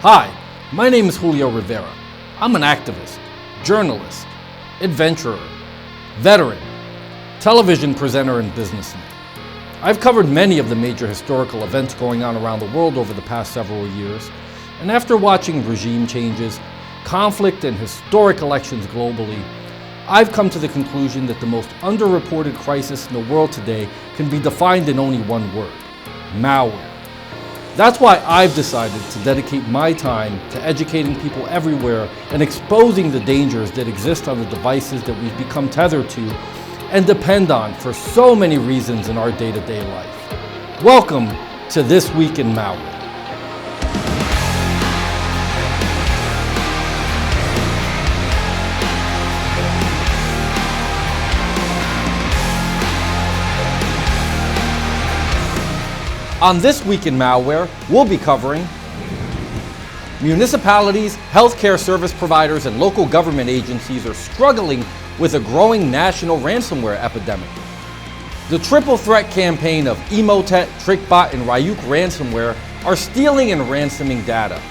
Hi, my name is Julio Rivera. I'm an activist, journalist, adventurer, veteran, television presenter, and businessman. I've covered many of the major historical events going on around the world over the past several years, and after watching regime changes, conflict, and historic elections globally, I've come to the conclusion that the most underreported crisis in the world today can be defined in only one word: malware. That's why I've decided to dedicate my time to educating people everywhere and exposing the dangers that exist on the devices that we've become tethered to and depend on for so many reasons in our day-to-day life. Welcome to This Week in Malware. On This Week in Malware, we'll be covering municipalities, healthcare service providers, and local government agencies are struggling with a growing national ransomware epidemic. The triple threat campaign of Emotet, Trickbot, and Ryuk Ransomware are stealing and ransoming data.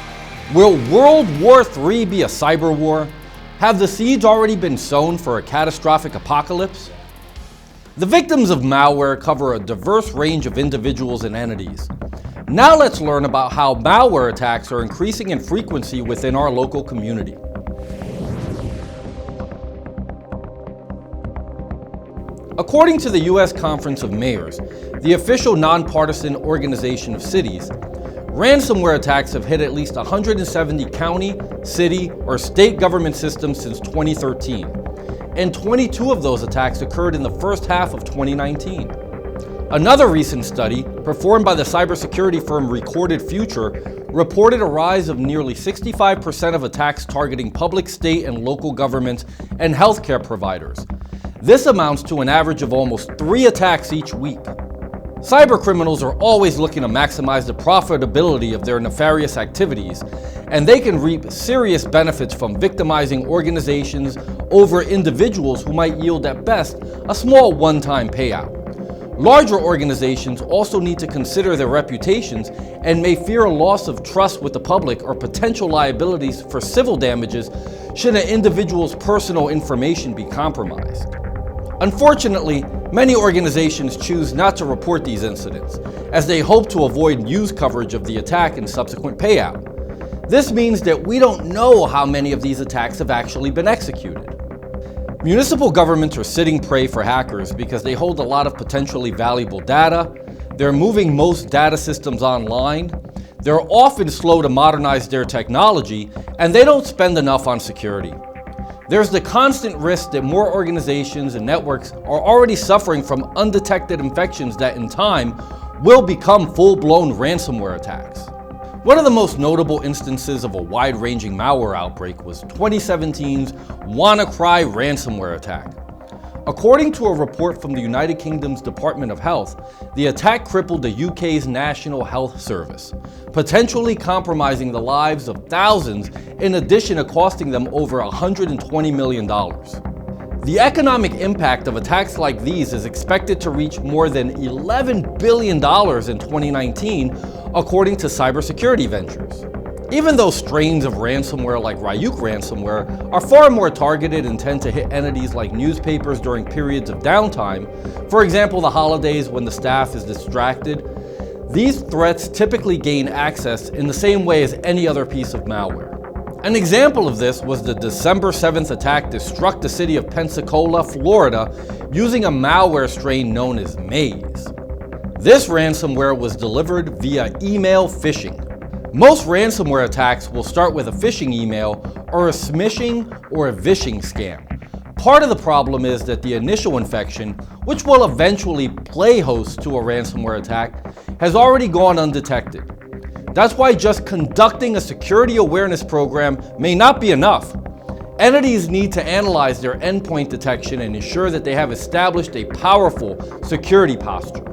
Will World War III be a cyber war? Have the seeds already been sown for a catastrophic apocalypse? The victims of malware cover a diverse range of individuals and entities. Now let's learn about how malware attacks are increasing in frequency within our local community. According to the U.S. Conference of Mayors, the official nonpartisan organization of cities, ransomware attacks have hit at least 170 county, city, or state government systems since 2013. And 22 of those attacks occurred in the first half of 2019. Another recent study, performed by the cybersecurity firm Recorded Future, reported a rise of nearly 65% of attacks targeting public, state, and local governments and healthcare providers. This amounts to an average of almost 3 attacks each week. Cybercriminals are always looking to maximize the profitability of their nefarious activities, and they can reap serious benefits from victimizing organizations over individuals who might yield at best a small one-time payout. Larger organizations also need to consider their reputations and may fear a loss of trust with the public or potential liabilities for civil damages should an individual's personal information be compromised. Unfortunately, many organizations choose not to report these incidents, as they hope to avoid news coverage of the attack and subsequent payout. This means that we don't know how many of these attacks have actually been executed. Municipal governments are sitting prey for hackers because they hold a lot of potentially valuable data, they're moving most data systems online, they're often slow to modernize their technology, and they don't spend enough on security. There's the constant risk that more organizations and networks are already suffering from undetected infections that in time will become full-blown ransomware attacks. One of the most notable instances of a wide-ranging malware outbreak was 2017's WannaCry ransomware attack. According to a report from the United Kingdom's Department of Health, the attack crippled the UK's National Health Service, potentially compromising the lives of thousands in addition to costing them over $120 million. The economic impact of attacks like these is expected to reach more than $11 billion in 2019, according to Cybersecurity Ventures. Even though strains of ransomware like Ryuk Ransomware are far more targeted and tend to hit entities like newspapers during periods of downtime, for example the holidays when the staff is distracted, these threats typically gain access in the same way as any other piece of malware. An example of this was the December 7th attack that struck the city of Pensacola, Florida, using a malware strain known as Maze. This ransomware was delivered via email phishing. Most ransomware attacks will start with a phishing email or a smishing or a vishing scam. Part of the problem is that the initial infection, which will eventually play host to a ransomware attack, has already gone undetected. That's why just conducting a security awareness program may not be enough. Entities need to analyze their endpoint detection and ensure that they have established a powerful security posture.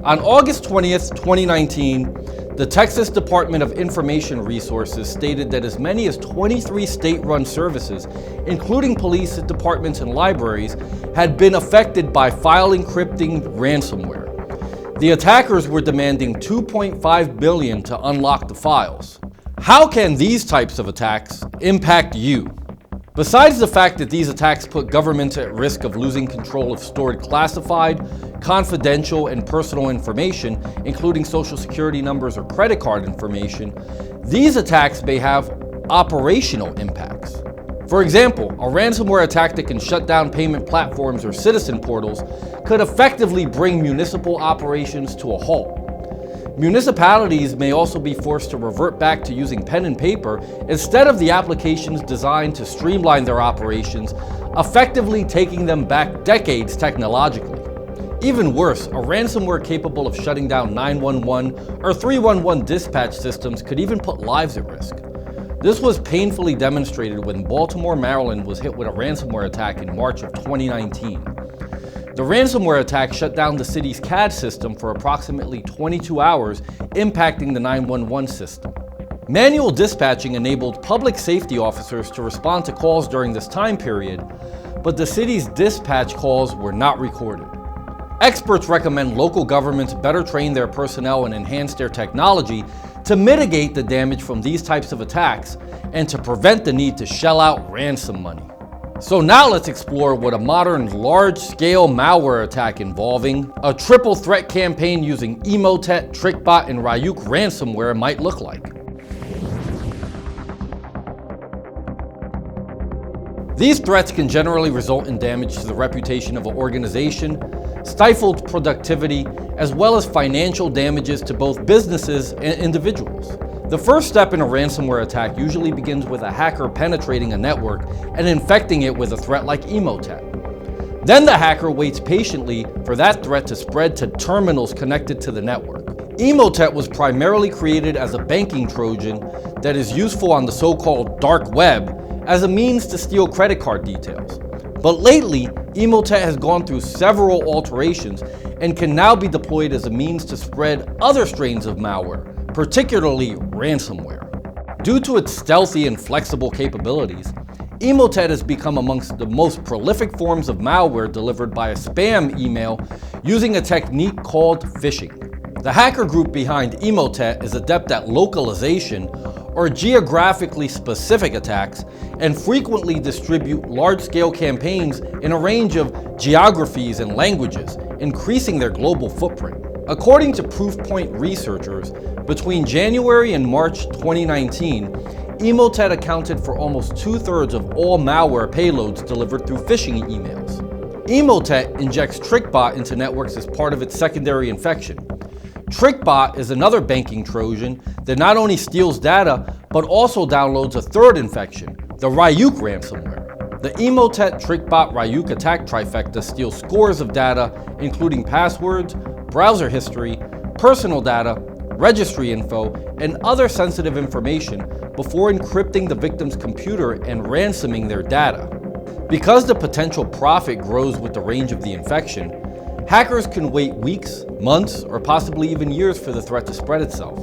On August 20th, 2019, the Texas Department of Information Resources stated that as many as 23 state-run services, including police departments and libraries, had been affected by file encrypting ransomware. The attackers were demanding $2.5 billion to unlock the files. How can these types of attacks impact you? Besides the fact that these attacks put governments at risk of losing control of stored classified, confidential, and personal information, including social security numbers or credit card information, these attacks may have operational impacts. For example, a ransomware attack that can shut down payment platforms or citizen portals could effectively bring municipal operations to a halt. Municipalities may also be forced to revert back to using pen and paper instead of the applications designed to streamline their operations, effectively taking them back decades technologically. Even worse, a ransomware capable of shutting down 911 or 311 dispatch systems could even put lives at risk. This was painfully demonstrated when Baltimore, Maryland was hit with a ransomware attack in March of 2019. The ransomware attack shut down the city's CAD system for approximately 22 hours, impacting the 911 system. Manual dispatching enabled public safety officers to respond to calls during this time period, but the city's dispatch calls were not recorded. Experts recommend local governments better train their personnel and enhance their technology to mitigate the damage from these types of attacks and to prevent the need to shell out ransom money. So now let's explore what a modern large-scale malware attack involving a triple threat campaign using Emotet, Trickbot, and Ryuk Ransomware might look like. These threats can generally result in damage to the reputation of an organization, stifled productivity, as well as financial damages to both businesses and individuals. The first step in a ransomware attack usually begins with a hacker penetrating a network and infecting it with a threat like Emotet. Then the hacker waits patiently for that threat to spread to terminals connected to the network. Emotet was primarily created as a banking Trojan that is useful on the so-called dark web as a means to steal credit card details. But lately, Emotet has gone through several alterations and can now be deployed as a means to spread other strains of malware, particularly ransomware. Due to its stealthy and flexible capabilities, Emotet has become amongst the most prolific forms of malware delivered by a spam email using a technique called phishing. The hacker group behind Emotet is adept at localization or geographically specific attacks and frequently distribute large-scale campaigns in a range of geographies and languages, increasing their global footprint. According to Proofpoint researchers, between January and March 2019, Emotet accounted for almost 2/3 of all malware payloads delivered through phishing emails. Emotet injects Trickbot into networks as part of its secondary infection. Trickbot is another banking Trojan that not only steals data, but also downloads a third infection, the Ryuk Ransomware. The Emotet, Trickbot, Ryuk attack trifecta steals scores of data, including passwords, browser history, personal data, registry info, and other sensitive information before encrypting the victim's computer and ransoming their data. Because the potential profit grows with the range of the infection, hackers can wait weeks, months, or possibly even years for the threat to spread itself.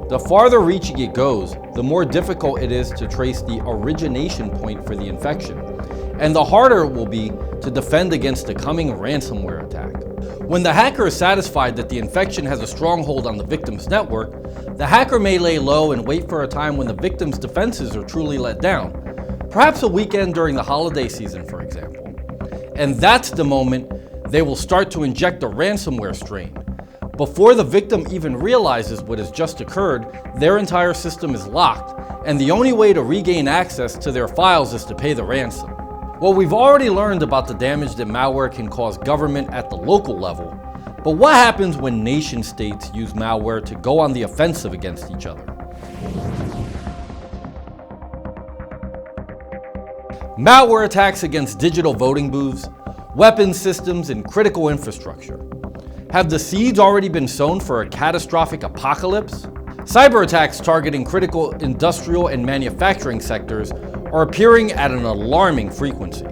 The farther reaching it goes, the more difficult it is to trace the origination point for the infection, and the harder it will be to defend against the coming ransomware attack. When the hacker is satisfied that the infection has a stronghold on the victim's network, the hacker may lay low and wait for a time when the victim's defenses are truly let down, perhaps a weekend during the holiday season, for example. And that's the moment they will start to inject a ransomware strain. Before the victim even realizes what has just occurred, their entire system is locked, and the only way to regain access to their files is to pay the ransom. Well, we've already learned about the damage that malware can cause government at the local level, but what happens when nation states use malware to go on the offensive against each other? Malware attacks against digital voting booths, weapons systems, and critical infrastructure. Have the seeds already been sown for a catastrophic apocalypse? Cyber attacks targeting critical industrial and manufacturing sectors are appearing at an alarming frequency.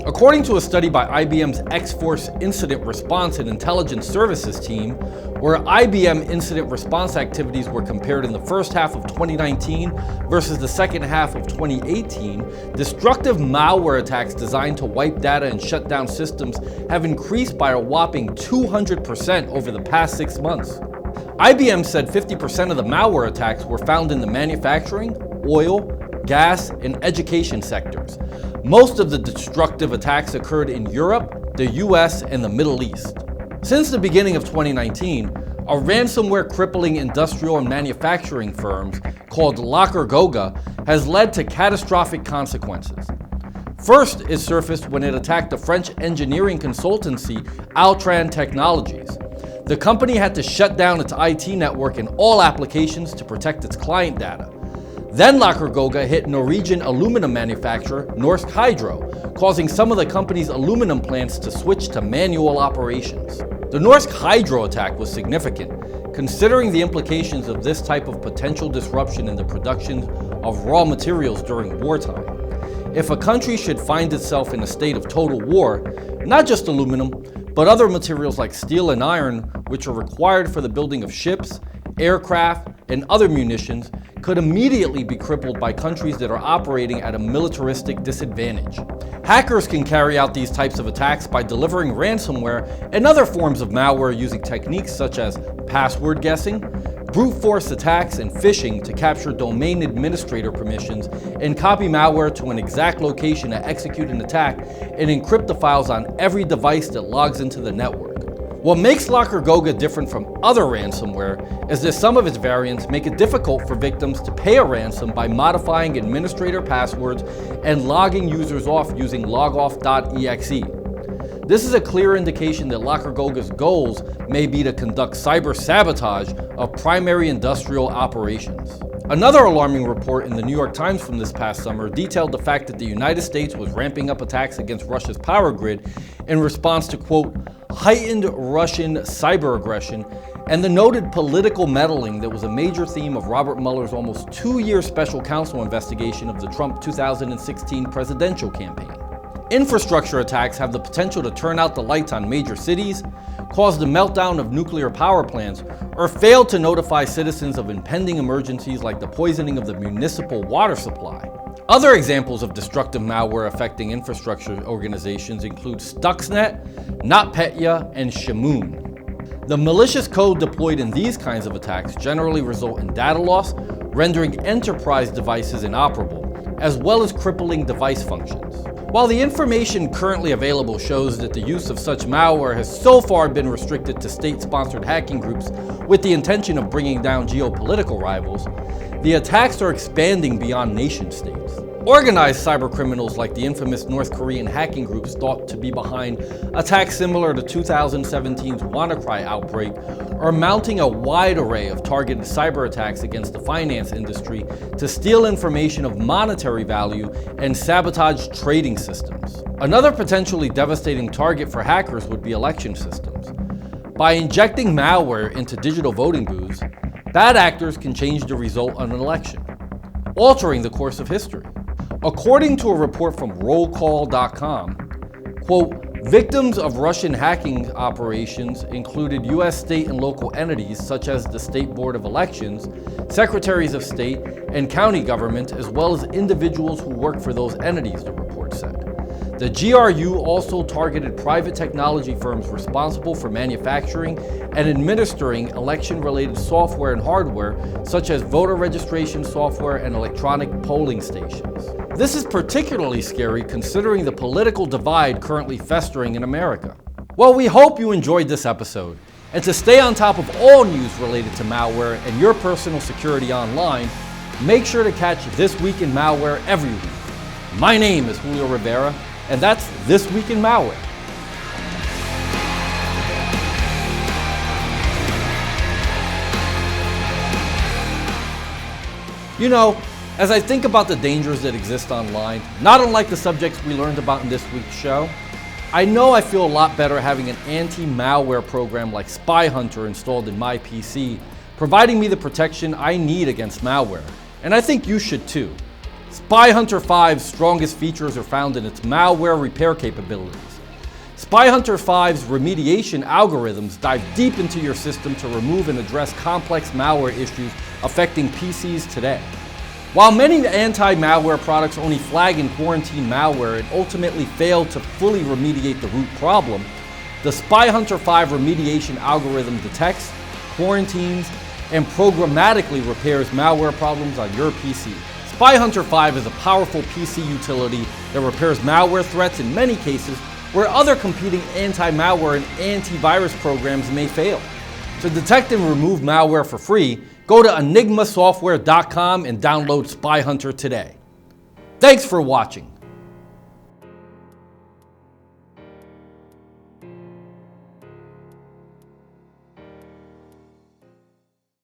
According to a study by IBM's X-Force Incident Response and Intelligence Services team, where IBM incident response activities were compared in the first half of 2019 versus the second half of 2018, destructive malware attacks designed to wipe data and shut down systems have increased by a whopping 200% over the past 6 months. IBM said 50% of the malware attacks were found in the manufacturing, oil, gas, and education sectors. Most of the destructive attacks occurred in Europe, the US, and the Middle East. Since the beginning of 2019, a ransomware crippling industrial and manufacturing firms called Goga has led to catastrophic consequences. First, it surfaced when it attacked the French engineering consultancy Altran Technologies. The company had to shut down its IT network and all applications to protect its client data. Then Goga hit Norwegian aluminum manufacturer Norsk Hydro, causing some of the company's aluminum plants to switch to manual operations. The Norsk Hydro attack was significant, considering the implications of this type of potential disruption in the production of raw materials during wartime. If a country should find itself in a state of total war, not just aluminum, but other materials like steel and iron, which are required for the building of ships, aircraft, and other munitions, could immediately be crippled by countries that are operating at a militaristic disadvantage. Hackers can carry out these types of attacks by delivering ransomware and other forms of malware using techniques such as password guessing, brute force attacks, and phishing to capture domain administrator permissions and copy malware to an exact location to execute an attack and encrypt the files on every device that logs into the network. What makes Goga different from other ransomware is that some of its variants make it difficult for victims to pay a ransom by modifying administrator passwords and logging users off using logoff.exe. This is a clear indication that Goga's goals may be to conduct cyber sabotage of primary industrial operations. Another alarming report in the New York Times from this past summer detailed the fact that the United States was ramping up attacks against Russia's power grid in response to, quote, heightened Russian cyber aggression and the noted political meddling that was a major theme of Robert Mueller's almost 2-year special counsel investigation of the Trump 2016 presidential campaign. Infrastructure attacks have the potential to turn out the lights on major cities, cause the meltdown of nuclear power plants, or fail to notify citizens of impending emergencies like the poisoning of the municipal water supply. Other examples of destructive malware affecting infrastructure organizations include Stuxnet, NotPetya, and Shamoon. The malicious code deployed in these kinds of attacks generally result in data loss, rendering enterprise devices inoperable, as well as crippling device functions. While the information currently available shows that the use of such malware has so far been restricted to state-sponsored hacking groups with the intention of bringing down geopolitical rivals, the attacks are expanding beyond nation-states. Organized cybercriminals like the infamous North Korean hacking groups thought to be behind attacks similar to 2017's WannaCry outbreak are mounting a wide array of targeted cyber attacks against the finance industry to steal information of monetary value and sabotage trading systems. Another potentially devastating target for hackers would be election systems. By injecting malware into digital voting booths, bad actors can change the result of an election, altering the course of history. According to a report from rollcall.com, quote, victims of Russian hacking operations included U.S. state and local entities such as the State Board of Elections, secretaries of state, and county government, as well as individuals who work for those entities, the report said. The GRU also targeted private technology firms responsible for manufacturing and administering election-related software and hardware, such as voter registration software and electronic polling stations. This is particularly scary considering the political divide currently festering in America. Well, we hope you enjoyed this episode. And to stay on top of all news related to malware and your personal security online, make sure to catch This Week in Malware every week. My name is Julio Rivera, and that's This Week in Malware. You know, as I think about the dangers that exist online, not unlike the subjects we learned about in this week's show, I know I feel a lot better having an anti-malware program like Spy Hunter installed in my PC, providing me the protection I need against malware. And I think you should too. Spy Hunter 5's strongest features are found in its malware repair capabilities. Spy Hunter 5's remediation algorithms dive deep into your system to remove and address complex malware issues affecting PCs today. While many anti-malware products only flag and quarantine malware and ultimately fail to fully remediate the root problem, the Spy Hunter 5 remediation algorithm detects, quarantines, and programmatically repairs malware problems on your PC. Spy Hunter 5 is a powerful PC utility that repairs malware threats in many cases where other competing anti-malware and antivirus programs may fail. To detect and remove malware for free, go to enigmasoftware.com and download Spy Hunter today. Thanks for watching.